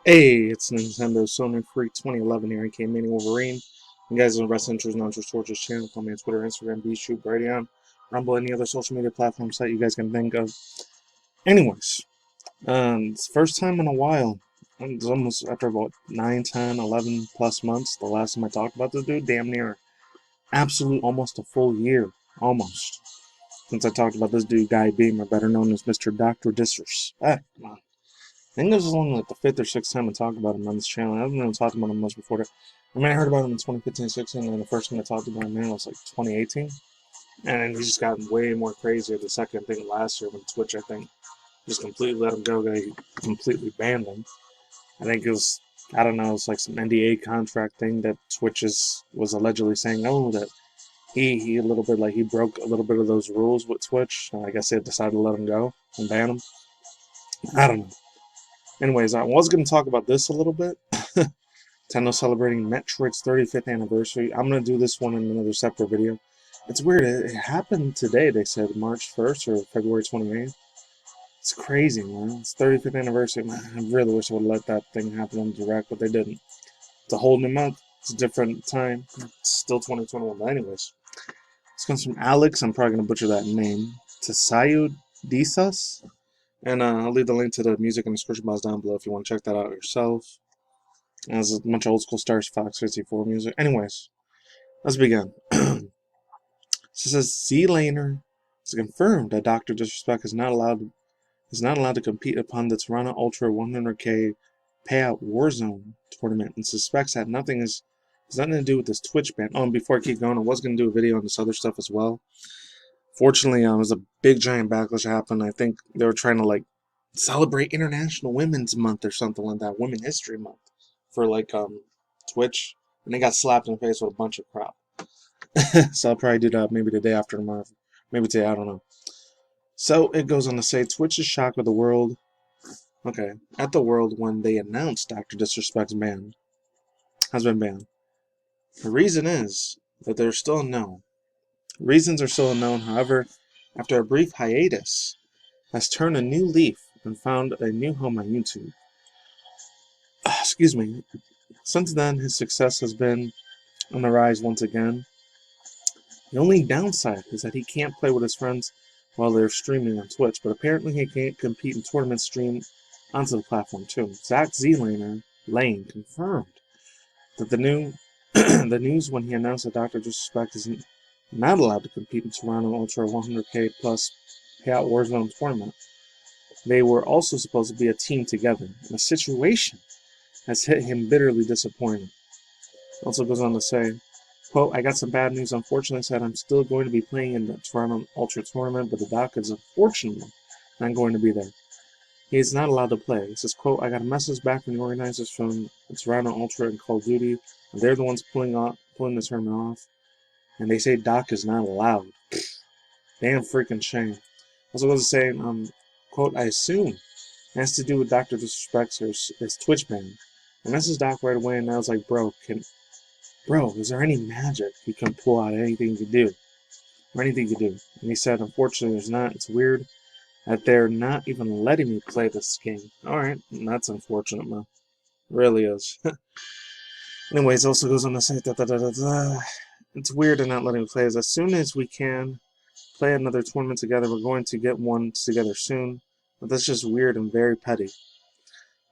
Hey, it's Nintendo Sony Freak 2011 here, aka MannyTendoWolverine. You guys are Wrestling Interest, Not Just Torches channel. Follow me on Twitter, Instagram, BShoot, Bradion, Rumble, any other social media platforms that you guys can think of. Anyways, it's the first time in a while. It's almost after about 9, 10, 11 plus months. The last time I talked about this dude, damn near almost a full year. Almost. Since I talked about this dude, Guy Beamer, better known as Mr. Dr. Disrespect. Come on. I think this is only like the 5th or 6th time I talked about him on this channel. I haven't really talked about him much before that. I mean, I heard about him in 2015-16, and the first time I talked about him, man, was like 2018. And he's just gotten way more crazier the second thing last year when Twitch, I think, just completely let him go. They completely banned him. I think it was, I don't know, it's like some NDA contract thing that Twitch was allegedly saying, oh, that he a little bit, like he broke a little bit of those rules with Twitch. And I guess they decided to let him go and ban him. I don't know. Anyways, I was going to talk about this a little bit. Nintendo celebrating Metroid's 35th anniversary. I'm going to do this one in another separate video. It's weird. It happened today, they said, March 1st or February 28th. It's crazy, man. It's 35th anniversary. Man, I really wish I would have let that thing happen on direct, but they didn't. It's a whole new month. It's a different time. It's still 2021. But anyways, this comes from Alex. I'm probably going to butcher that name. Tasayo Disas. And I'll leave the link to the music in the description box down below if you want to check that out yourself. There's a bunch of old school Star Fox 64 music. Anyways, let's begin. It says Z-Laner has confirmed that Dr. Disrespect is not allowed to compete upon the Toronto Ultra 100K payout Warzone tournament, and suspects that nothing has nothing to do with this Twitch ban. Oh, and before I keep going, I was going to do a video on this other stuff as well. Fortunately, it was a big giant backlash happened. I think they were trying to like celebrate International Women's Month or something like that, Women History Month, for like Twitch, and they got slapped in the face with a bunch of crap. So I'll probably do that maybe the day after tomorrow, maybe today, I don't know. So it goes on to say Twitch is shocked with the world. Okay, at the world when they announced Dr. Disrespect's ban has been banned. The reason is that they're still unknown. Reasons are still unknown, however, after a brief hiatus, has turned a new leaf and found a new home on YouTube. Excuse me. Since then, his success has been on the rise once again. The only downside is that he can't play with his friends while they're streaming on Twitch, but apparently he can't compete in tournaments streamed onto the platform too. Zach Z-Laner Lane confirmed that the news when he announced that Dr. Disrespect is not allowed to compete in Toronto Ultra 100K plus payout Warzone tournament. They were also supposed to be a team together, and the situation has hit him bitterly disappointed. Also goes on to say, quote, I got some bad news. Unfortunately, said I'm still going to be playing in the Toronto Ultra tournament, but the doc is unfortunately not going to be there. He is not allowed to play. He says, quote, I got a message back from the organizers from the Toronto Ultra and Call of Duty, and they're the ones pulling the tournament off. And they say Doc is not allowed. Damn freaking shame. Also was saying, quote, I assume it has to do with Dr. Disrespect's or his Twitch ban. I messaged Doc right away and I was like, bro, is there any magic you can pull out, anything you can do? Or anything you can do? And he said, unfortunately there's not. It's weird that they're not even letting me play this game. Alright, that's unfortunate, man. It really is. Anyways, also goes on to say it's weird they're not letting me play. As soon as we can play another tournament together, we're going to get one together soon. But that's just weird and very petty.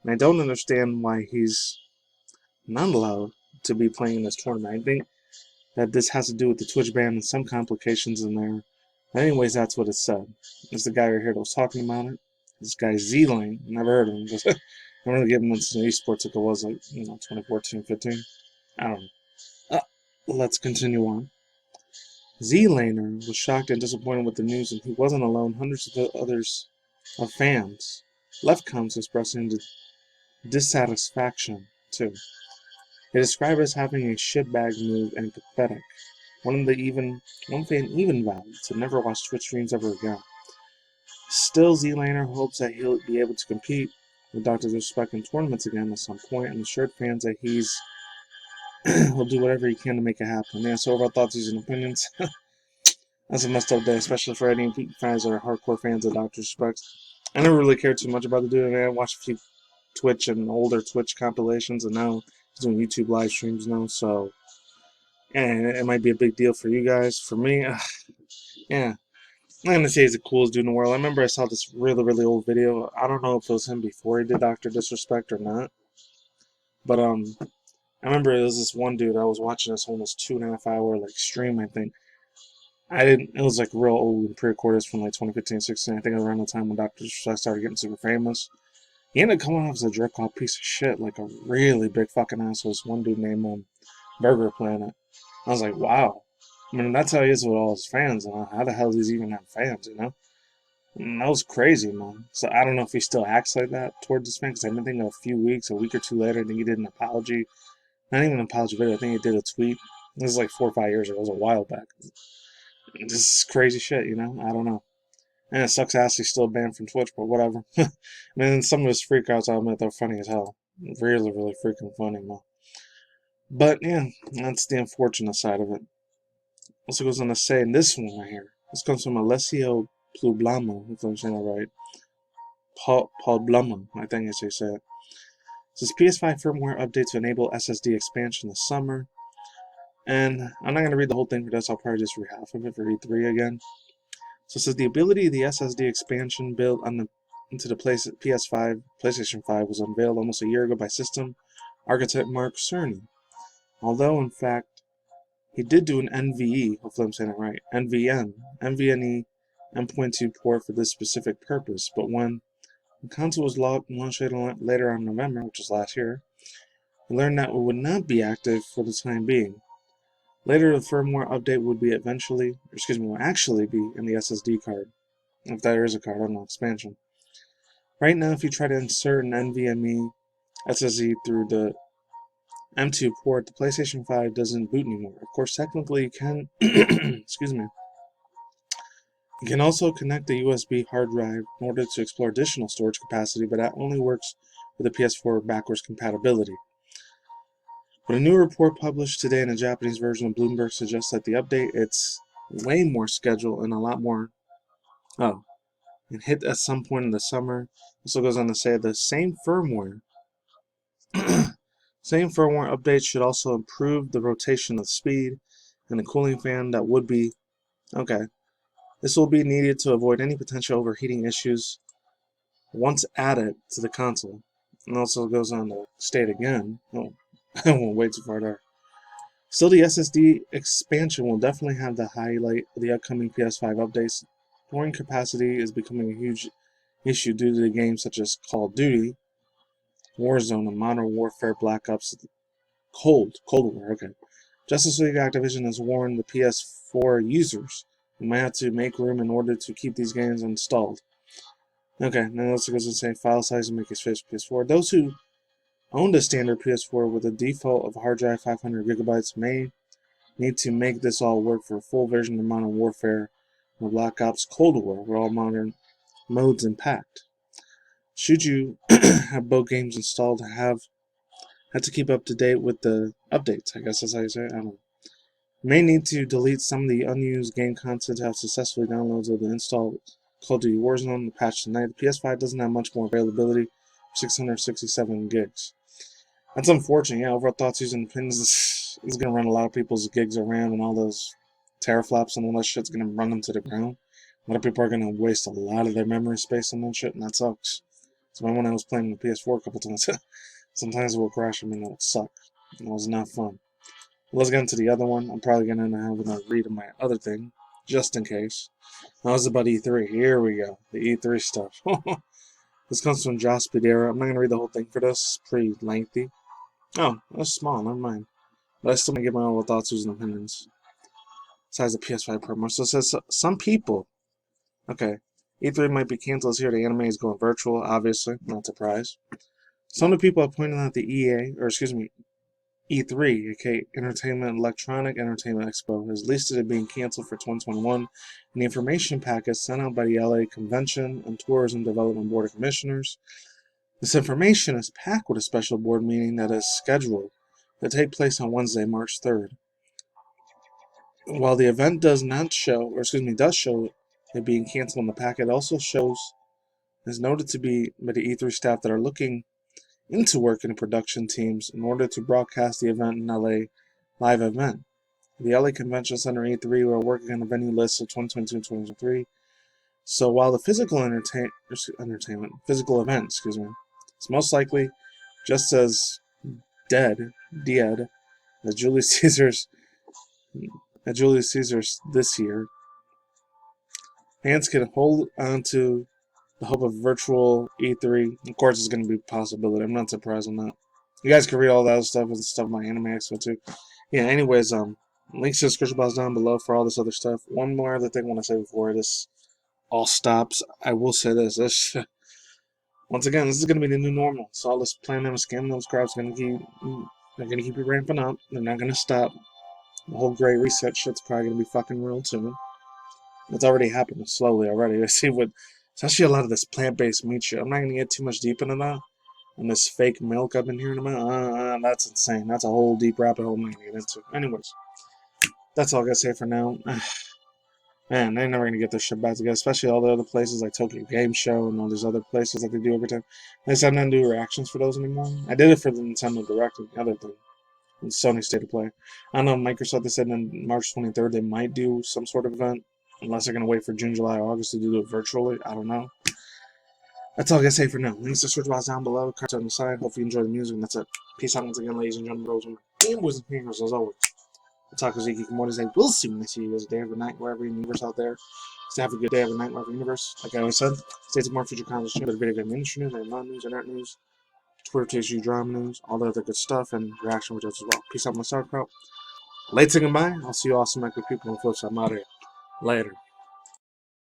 And I don't understand why he's not allowed to be playing in this tournament. I think that this has to do with the Twitch ban and some complications in there. But anyways, that's what it said. It's the guy right here that was talking about it. This guy Z-Lane. Never heard of him. Just I'm gonna give him into esports like it was like 2014, 15. I don't know. Let's continue on. Z-Laner was shocked and disappointed with the news, and he wasn't alone. Hundreds of others of fans left comments expressing dissatisfaction too. They describe it as having a shitbag move and pathetic. One fan even vowed to never watch Twitch streams ever again. Still, Z-Laner hopes that he'll be able to compete with Dr. Disrespect in tournaments again at some point, and assured fans that he'll do whatever he can to make it happen. Yeah, so overall thoughts, views, and opinions. That's a messed up day, especially for any fans that are hardcore fans of Dr. Disrespect. I never really cared too much about the dude. I watched a few Twitch and older Twitch compilations, and now he's doing YouTube live streams now. So, and it might be a big deal for you guys. For me, yeah. I'm not gonna say he's the coolest dude in the world. I remember I saw this really old video. I don't know if it was him before he did Dr. Disrespect or not. But I remember there was this one dude I was watching this almost 2.5 hour like stream, I think. It was like real old pre-recorded from like 2015, 16. I think around the time when Dr. Disrespect started getting super famous. He ended up coming off as a jerk off piece of shit, like a really big fucking asshole. This one dude named Burger Planet. I was like, wow. I mean, that's how he is with all his fans. How the hell does he even have fans, you know? And that was crazy, man. So I don't know if he still acts like that towards his fans, because I've been thinking a week or two later, I think he did an apology. Not even an apology video, I think he did a tweet. This is like 4 or 5 years ago. It was a while back. This is crazy shit, you know? I don't know. And it sucks ass he's still banned from Twitch, but whatever. I mean, some of his freakouts, I'll admit, they're funny as hell. Really freaking funny, man. But yeah, that's the unfortunate side of it. Also goes on to say in this one right here. This comes from Alessio Plublamo, if I'm saying that right. Paul Blummo, I think as they say it. It says PS5 firmware update to enable SSD expansion this summer. And I'm not going to read the whole thing for this, I'll probably just read half of it for E3 again. So it says the ability of the SSD expansion built into the PlayStation 5 was unveiled almost a year ago by system architect Mark Cerny. Although, in fact, he did do an NVE, hopefully I'm saying it right, NVMe M.2 port for this specific purpose, but when the console was launched later on in November, which was last year, we learned that it would not be active for the time being. Later, the firmware update would actually be in the SSD card. If there is a card, I don't know, expansion. Right now, if you try to insert an NVMe SSD through the M.2 port, the PlayStation 5 doesn't boot anymore. Of course, technically you can, excuse me, you can also connect a USB hard drive in order to explore additional storage capacity, but that only works with the PS4 backwards compatibility. But a new report published today in a Japanese version of Bloomberg suggests that the update, it's way more scheduled and a lot more, and hit at some point in the summer. Also goes on to say the same firmware update should also improve the rotational speed and the cooling fan that would be, this will be needed to avoid any potential overheating issues once added to the console. And also goes on to state again, I won't wait too far there. Still, the SSD expansion will definitely have the highlight of the upcoming PS5 updates. Storing capacity is becoming a huge issue due to the games such as Call of Duty, Warzone, and Modern Warfare Black Ops Cold War, Justice League Activision has warned the PS4 users who might have to make room in order to keep these games installed. Now let's go and say file size and make it fit PS4. Those who own the standard PS4 with a default of hard drive 500 gigabytes may need to make this all work for a full version of Modern Warfare or Black Ops Cold War with all modern modes impact. Should you have both games installed, have to keep up to date with the updates, I guess that's how you say it, I don't know. You may need to delete some of the unused game content to have successfully downloads of the installed Call of Duty Warzone, the patch tonight. The PS5 doesn't have much more availability, 667 gigs. That's unfortunate. Yeah, overall thoughts, using opinions is going to run a lot of people's gigs around, and all those teraflops and all that shit's going to run them to the ground. A lot of people are going to waste a lot of their memory space on that shit, and that sucks. So when I was playing the PS4 a couple times, sometimes it will crash and it would suck. It was not fun. Let's get into the other one. I'm probably going to have another read of my other thing, just in case. That was about E3. Here we go. The E3 stuff. This comes from Josh Bidera. I'm not going to read the whole thing for this. It's pretty lengthy. Oh, that's small. Never mind. But I still want to give my own thoughts, views, and opinions. Besides the PS5 promo. So it says some people. E3 might be canceled this year. The anime is going virtual, obviously. Not surprised. Some of the people have pointed out the E3, aka Electronic Entertainment Expo, is listed as being canceled for 2021 in the information package sent out by the LA Convention and Tourism Development Board of Commissioners. This information is packed with a special board meeting that is scheduled to take place on Wednesday, March 3rd. While the event does show it being canceled in the packet, it also shows, is noted to be by the E3 staff that are looking into working production teams in order to broadcast the event in LA live event. The LA Convention Center E3 were working on a venue list of 2022-2023. So while the physical physical event, is most likely just as dead as Julius Caesar's this year, fans can hold on to the hope of virtual E3. Of course, it's going to be a possibility. I'm not surprised on that. You guys can read all that other stuff and stuff on Anime Expo too. Yeah. Anyways, links to the description box down below for all this other stuff. One more other thing I want to say before this all stops. I will say this. Once again, this is going to be the new normal. So all this planning and scamming those crowds going to keep it ramping up. They're not going to stop. The whole Great Reset shit's probably going to be fucking real soon. It's already happening slowly already. I see especially a lot of this plant-based meat shit. I'm not going to get too much deep into that. And this fake milk I've been hearing about, that's insane. That's a whole deep rabbit hole I'm not going to get into. Anyways, that's all I got to say for now. Man, they're never going to get their shit back together, especially all the other places like Tokyo Game Show and all these other places that they do every time. I just have not do reactions for those anymore. I did it for the Nintendo Direct and the other thing. And Sony State of Play. I know Microsoft, they said on March 23rd they might do some sort of event, unless they're going to wait for June, July, August to do it virtually. I don't know. That's all I got to say for now. Links to search box down below, cards on the side. Hope you enjoy the music, and that's it. Peace out once again, ladies and gentlemen, bros and boys and fingers, as always. Takoziki Komori, we'll see when I see you guys a day, every night, wherever in the universe out there. So have a good day, every night, wherever in the universe. Like I always said, stay tuned for more future content, video game industry news, anime news, internet news, Twitter takes you drama news, all the other good stuff, and reaction videos as well. Peace out, my StarCrowd. Late saying goodbye. I'll see you awesome, good people on the flip side. I'm out of here. Later.